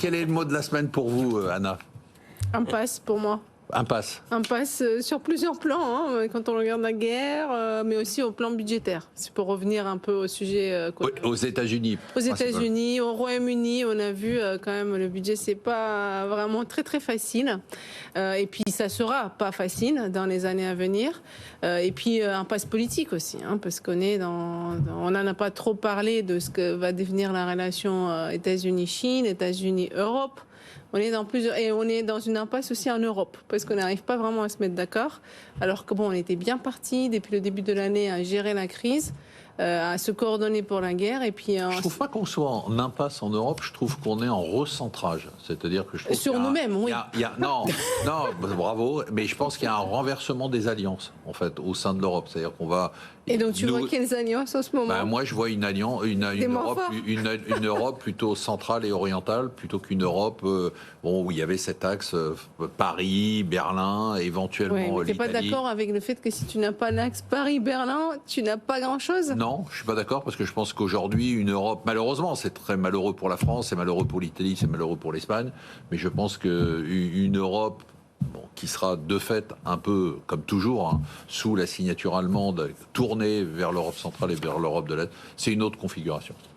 quel est le mot de la semaine pour vous, Anna? Impasse pour moi. Impasse. Impasse sur plusieurs plans, hein, quand on regarde la guerre, mais aussi au plan budgétaire. C'est pour revenir un peu au sujet. Aux États-Unis. Aux États-Unis, au Royaume-Uni, on a vu quand même le budget, c'est pas vraiment très très facile. Et puis ça sera pas facile dans les années à venir. Et puis impasse politique aussi, hein, parce qu'on est on n'en a pas trop parlé de ce que va devenir la relation États-Unis-Chine, États-Unis-Europe. On est dans une impasse aussi en Europe, parce qu'on n'arrive pas vraiment à se mettre d'accord. Alors que bon, on était bien parti depuis le début de l'année à gérer la crise, à se coordonner pour la guerre. Et puis, je trouve pas qu'on soit en impasse en Europe, je trouve qu'on est en recentrage. C'est-à-dire que je trouve sur nous-mêmes, oui. Non, bravo, mais je pense qu'il y a un renversement des alliances, en fait, au sein de l'Europe. C'est-à-dire qu'on va... Et donc tu vois quelles alliances en ce moment? Moi, je vois une Europe plutôt centrale et orientale, plutôt qu'une Europe où il y avait cet axe Paris, Berlin, éventuellement l'Italie. Tu n'es pas d'accord avec le fait que si tu n'as pas l'axe Paris-Berlin, tu n'as pas grand-chose? Non, je ne suis pas d'accord, parce que je pense qu'aujourd'hui, une Europe, malheureusement, c'est très malheureux pour la France, c'est malheureux pour l'Italie, c'est malheureux pour l'Espagne, mais je pense qu'une Europe qui sera de fait un peu, comme toujours, hein, sous la signature allemande, tournée vers l'Europe centrale et vers l'Europe de l'Est, c'est une autre configuration.